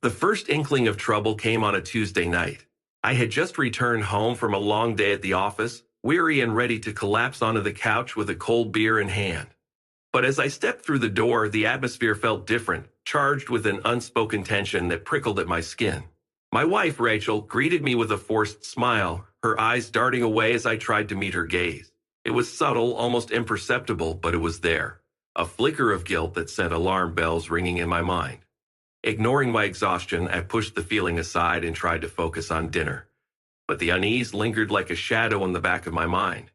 The first inkling of trouble came on a Tuesday night. I had just returned home from a long day at the office, weary and ready to collapse onto the couch with a cold beer in hand. But as I stepped through the door, the atmosphere felt different, charged with an unspoken tension that prickled at my skin. My wife, Rachel, greeted me with a forced smile, her eyes darting away as I tried to meet her gaze. It was subtle, almost imperceptible, but it was there. A flicker of guilt that sent alarm bells ringing in my mind. Ignoring my exhaustion, I pushed the feeling aside and tried to focus on dinner. But the unease lingered like a shadow in the back of my mind.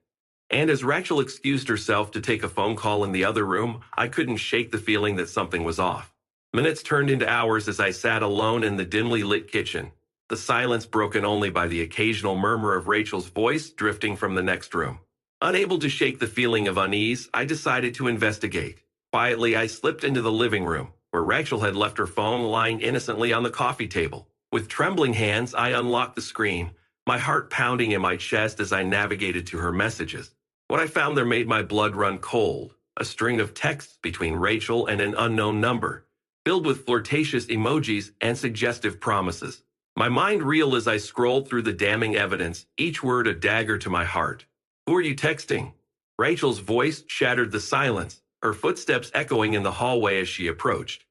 And as Rachel excused herself to take a phone call in the other room, I couldn't shake the feeling that something was off. Minutes turned into hours as I sat alone in the dimly lit kitchen, the silence broken only by the occasional murmur of Rachel's voice drifting from the next room. Unable to shake the feeling of unease, I decided to investigate. Quietly, I slipped into the living room, where Rachel had left her phone lying innocently on the coffee table. With trembling hands, I unlocked the screen, my heart pounding in my chest as I navigated to her messages. What I found there made my blood run cold, a string of texts between Rachel and an unknown number, filled with flirtatious emojis and suggestive promises. My mind reeled as I scrolled through the damning evidence, each word a dagger to my heart. "Who are you texting?" Rachel's voice shattered the silence, her footsteps echoing in the hallway as she approached.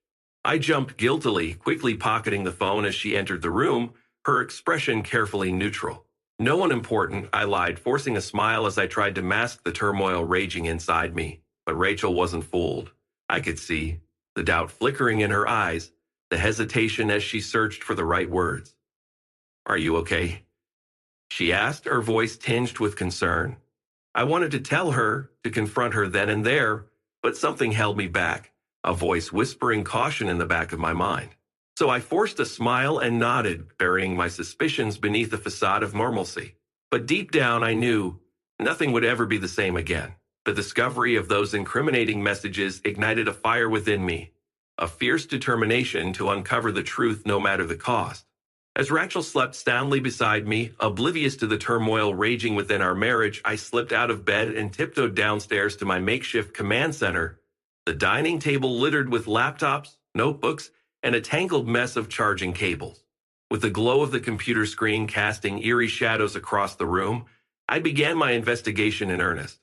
I jumped guiltily, quickly pocketing the phone as she entered the room, her expression carefully neutral. "No one important," I lied, forcing a smile as I tried to mask the turmoil raging inside me. But Rachel wasn't fooled. I could see the doubt flickering in her eyes, the hesitation as she searched for the right words. "Are you okay?" she asked, her voice tinged with concern. I wanted to tell her, to confront her then and there, but something held me back, a voice whispering caution in the back of my mind. So I forced a smile and nodded, burying my suspicions beneath a facade of normalcy. But deep down I knew nothing would ever be the same again. The discovery of those incriminating messages ignited a fire within me, a fierce determination to uncover the truth no matter the cost. As Rachel slept soundly beside me, oblivious to the turmoil raging within our marriage, I slipped out of bed and tiptoed downstairs to my makeshift command center, the dining table littered with laptops, notebooks, and a tangled mess of charging cables. With the glow of the computer screen casting eerie shadows across the room, I began my investigation in earnest.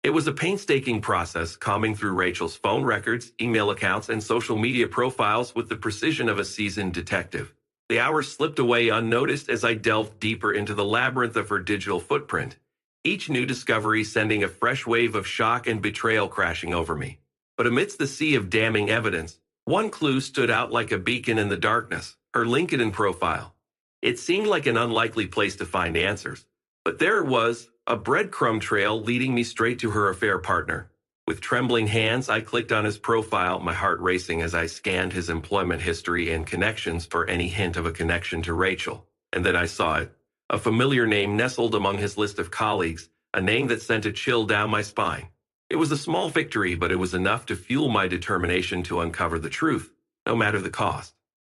It was a painstaking process, combing through Rachel's phone records, email accounts, and social media profiles with the precision of a seasoned detective. The hours slipped away unnoticed as I delved deeper into the labyrinth of her digital footprint, each new discovery sending a fresh wave of shock and betrayal crashing over me. But amidst the sea of damning evidence, one clue stood out like a beacon in the darkness, her LinkedIn profile. It seemed like an unlikely place to find answers, but there it was, a breadcrumb trail leading me straight to her affair partner. With trembling hands, I clicked on his profile, my heart racing as I scanned his employment history and connections for any hint of a connection to Rachel. And then I saw it, a familiar name nestled among his list of colleagues, a name that sent a chill down my spine. It was a small victory, but it was enough to fuel my determination to uncover the truth, no matter the cost.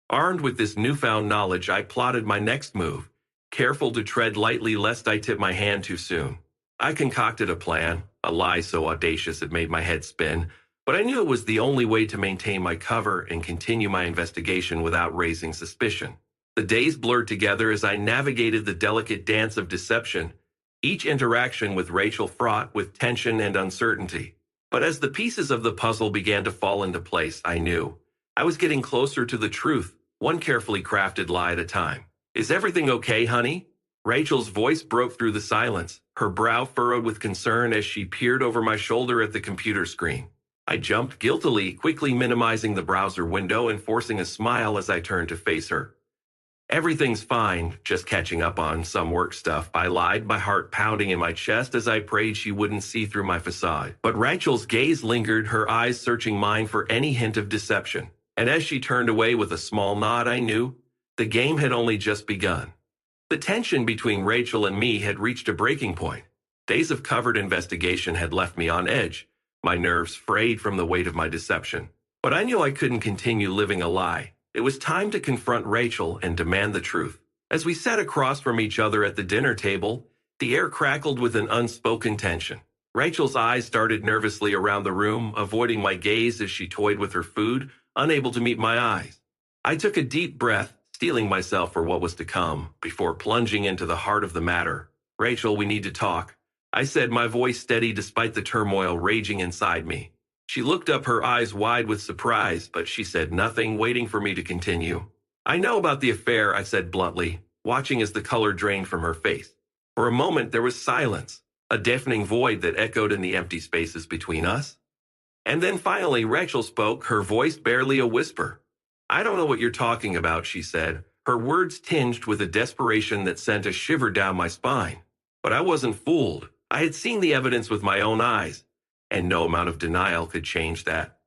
Armed with this newfound knowledge, I plotted my next move, careful to tread lightly lest I tip my hand too soon. I concocted a plan, a lie so audacious it made my head spin, but I knew it was the only way to maintain my cover and continue my investigation without raising suspicion. The days blurred together as I navigated the delicate dance of deception, each interaction with Rachel fraught with tension and uncertainty. But as the pieces of the puzzle began to fall into place, I knew I was getting closer to the truth, one carefully crafted lie at a time. "Is everything okay, honey?" Rachel's voice broke through the silence, her brow furrowed with concern as she peered over my shoulder at the computer screen. I jumped guiltily, quickly minimizing the browser window and forcing a smile as I turned to face her. "Everything's fine, just catching up on some work stuff," I lied, my heart pounding in my chest as I prayed she wouldn't see through my facade. But Rachel's gaze lingered, her eyes searching mine for any hint of deception. And as she turned away with a small nod, I knew the game had only just begun. The tension between Rachel and me had reached a breaking point. Days of covered investigation had left me on edge, my nerves frayed from the weight of my deception. But I knew I couldn't continue living a lie. It was time to confront Rachel and demand the truth. As we sat across from each other at the dinner table, the air crackled with an unspoken tension. Rachel's eyes darted nervously around the room, avoiding my gaze as she toyed with her food, unable to meet my eyes. I took a deep breath, steeling myself for what was to come, before plunging into the heart of the matter. Rachel, we need to talk, I said, my voice steady despite the turmoil raging inside me. She looked up, her eyes wide with surprise, but she said nothing, waiting for me to continue. I know about the affair, I said bluntly, watching as the color drained from her face. For a moment there was silence, a deafening void that echoed in the empty spaces between us. And then finally Rachel spoke, her voice barely a whisper. I don't know what you're talking about, she said, her words tinged with a desperation that sent a shiver down my spine. But I wasn't fooled. I had seen the evidence with my own eyes, and no amount of denial could change that.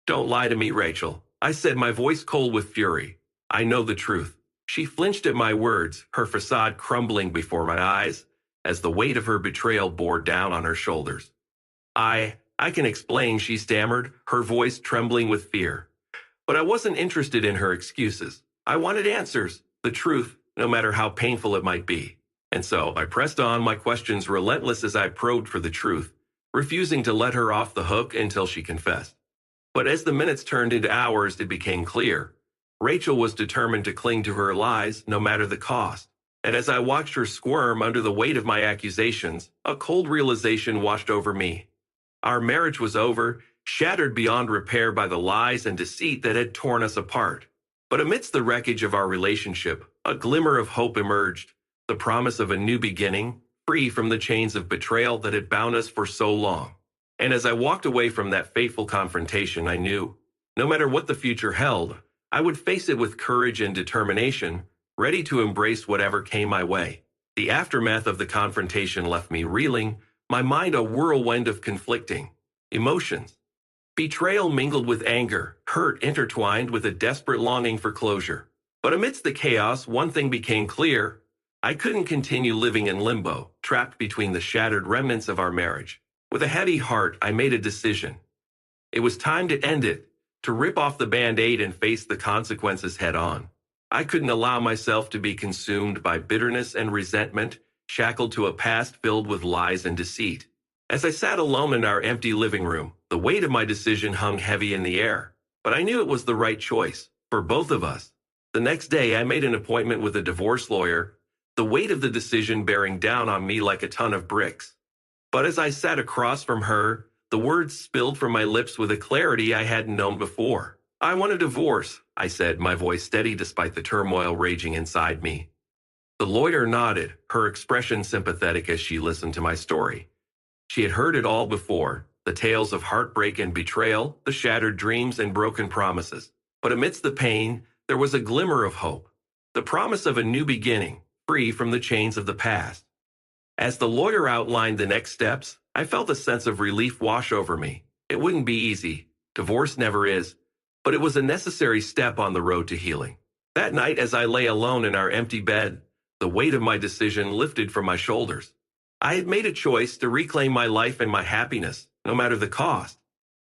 Don't lie to me, Rachel, I said, my voice cold with fury. I know the truth. She flinched at my words, her facade crumbling before my eyes, as the weight of her betrayal bore down on her shoulders. I can explain, she stammered, her voice trembling with fear. But I wasn't interested in her excuses. I wanted answers, the truth, no matter how painful it might be. And so I pressed on, my questions relentless as I probed for the truth, refusing to let her off the hook until she confessed. But as the minutes turned into hours, it became clear. Rachel was determined to cling to her lies, no matter the cost. And as I watched her squirm under the weight of my accusations, a cold realization washed over me. Our marriage was over, shattered beyond repair by the lies and deceit that had torn us apart. But amidst the wreckage of our relationship, a glimmer of hope emerged, the promise of a new beginning, free from the chains of betrayal that had bound us for so long. And as I walked away from that fateful confrontation, I knew, no matter what the future held, I would face it with courage and determination, ready to embrace whatever came my way. The aftermath of the confrontation left me reeling, my mind a whirlwind of conflicting emotions. Betrayal mingled with anger, hurt intertwined with a desperate longing for closure. But amidst the chaos, one thing became clear. I couldn't continue living in limbo, trapped between the shattered remnants of our marriage. With a heavy heart, I made a decision. It was time to end it, to rip off the Band-Aid and face the consequences head-on. I couldn't allow myself to be consumed by bitterness and resentment, shackled to a past filled with lies and deceit. As I sat alone in our empty living room, the weight of my decision hung heavy in the air. But I knew it was the right choice, for both of us. The next day, I made an appointment with a divorce lawyer, the weight of the decision bearing down on me like a ton of bricks. But as I sat across from her, the words spilled from my lips with a clarity I hadn't known before. I want a divorce, I said, my voice steady despite the turmoil raging inside me. The lawyer nodded, her expression sympathetic as she listened to my story. She had heard it all before, the tales of heartbreak and betrayal, the shattered dreams and broken promises. But amidst the pain, there was a glimmer of hope, the promise of a new beginning, free from the chains of the past. As the lawyer outlined the next steps, I felt a sense of relief wash over me. It wouldn't be easy. Divorce never is. But it was a necessary step on the road to healing. That night, as I lay alone in our empty bed, the weight of my decision lifted from my shoulders. I had made a choice to reclaim my life and my happiness, no matter the cost.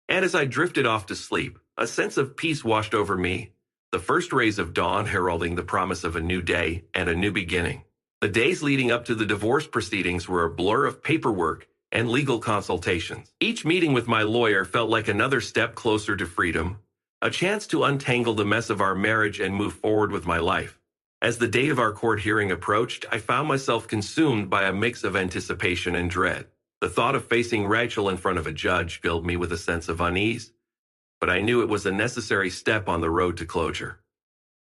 And as I drifted off to sleep, a sense of peace washed over me, the first rays of dawn heralding the promise of a new day and a new beginning. The days leading up to the divorce proceedings were a blur of paperwork and legal consultations. Each meeting with my lawyer felt like another step closer to freedom, a chance to untangle the mess of our marriage and move forward with my life. As the date of our court hearing approached, I found myself consumed by a mix of anticipation and dread. The thought of facing Rachel in front of a judge filled me with a sense of unease, but I knew it was a necessary step on the road to closure.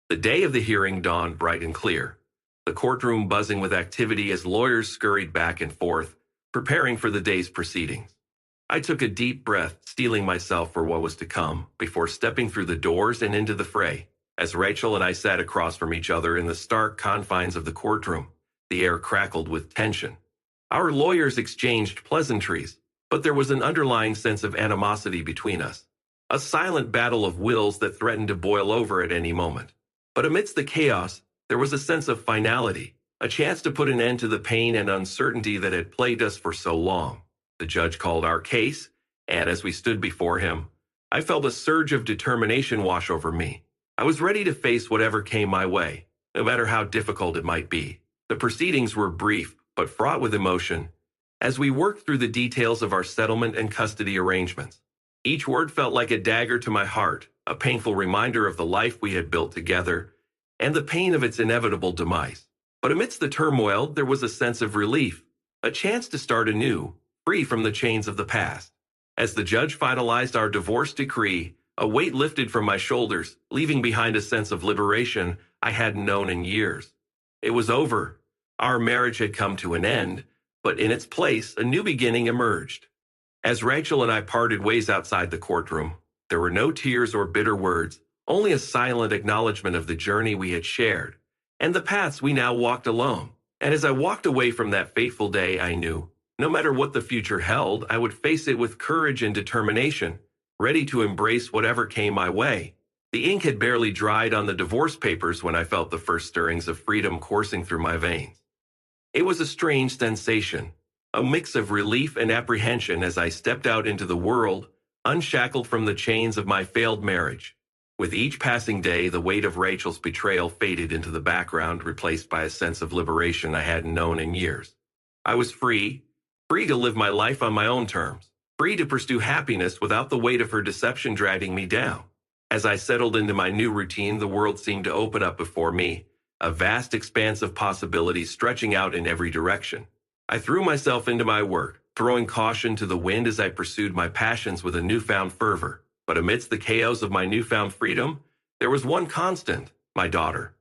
The day of the hearing dawned bright and clear, the courtroom buzzing with activity as lawyers scurried back and forth, preparing for the day's proceedings. I took a deep breath, steeling myself for what was to come, before stepping through the doors and into the fray. As Rachel and I sat across from each other in the stark confines of the courtroom, the air crackled with tension. Our lawyers exchanged pleasantries, but there was an underlying sense of animosity between us, a silent battle of wills that threatened to boil over at any moment. But amidst the chaos, there was a sense of finality, a chance to put an end to the pain and uncertainty that had plagued us for so long. The judge called our case, and as we stood before him, I felt a surge of determination wash over me. I was ready to face whatever came my way, no matter how difficult it might be. The proceedings were brief, but fraught with emotion, as we worked through the details of our settlement and custody arrangements. Each word felt like a dagger to my heart, a painful reminder of the life we had built together, and the pain of its inevitable demise. But amidst the turmoil, there was a sense of relief, a chance to start anew, free from the chains of the past. As the judge finalized our divorce decree, a weight lifted from my shoulders, leaving behind a sense of liberation I hadn't known in years. It was over. Our marriage had come to an end, but in its place, a new beginning emerged. As Rachel and I parted ways outside the courtroom, there were no tears or bitter words, only a silent acknowledgement of the journey we had shared and the paths we now walked alone. And as I walked away from that fateful day, I knew, no matter what the future held, I would face it with courage and determination, ready to embrace whatever came my way. The ink had barely dried on the divorce papers when I felt the first stirrings of freedom coursing through my veins. It was a strange sensation, a mix of relief and apprehension as I stepped out into the world, unshackled from the chains of my failed marriage. With each passing day, the weight of Rachel's betrayal faded into the background, replaced by a sense of liberation I hadn't known in years. I was free to live my life on my own terms, free to pursue happiness without the weight of her deception dragging me down. As I settled into my new routine, the world seemed to open up before me, a vast expanse of possibilities stretching out in every direction. I threw myself into my work, throwing caution to the wind as I pursued my passions with a newfound fervor. But amidst the chaos of my newfound freedom, there was one constant, my daughter.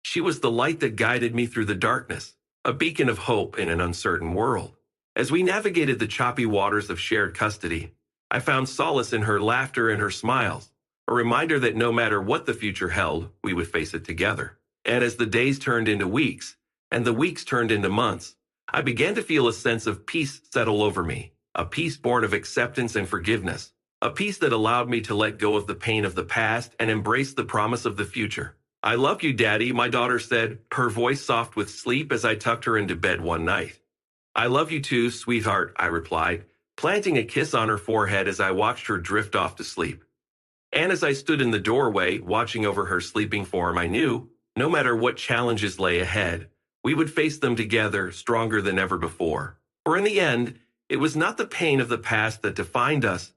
She was the light that guided me through the darkness, a beacon of hope in an uncertain world. As we navigated the choppy waters of shared custody, I found solace in her laughter and her smiles, a reminder that no matter what the future held, we would face it together. And as the days turned into weeks, and the weeks turned into months, I began to feel a sense of peace settle over me, a peace born of acceptance and forgiveness, a peace that allowed me to let go of the pain of the past and embrace the promise of the future. "I love you, Daddy," my daughter said, her voice soft with sleep as I tucked her into bed one night. "I love you too, sweetheart," I replied, planting a kiss on her forehead as I watched her drift off to sleep. And as I stood in the doorway, watching over her sleeping form, I knew, no matter what challenges lay ahead, we would face them together, stronger than ever before. For in the end, it was not the pain of the past that defined us,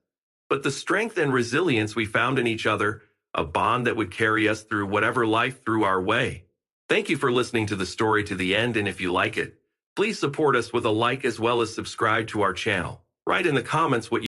but the strength and resilience we found in each other, a bond that would carry us through whatever life threw our way. Thank you for listening to the story to the end, and if you like it, please support us with a like as well as subscribe to our channel. Write in the comments what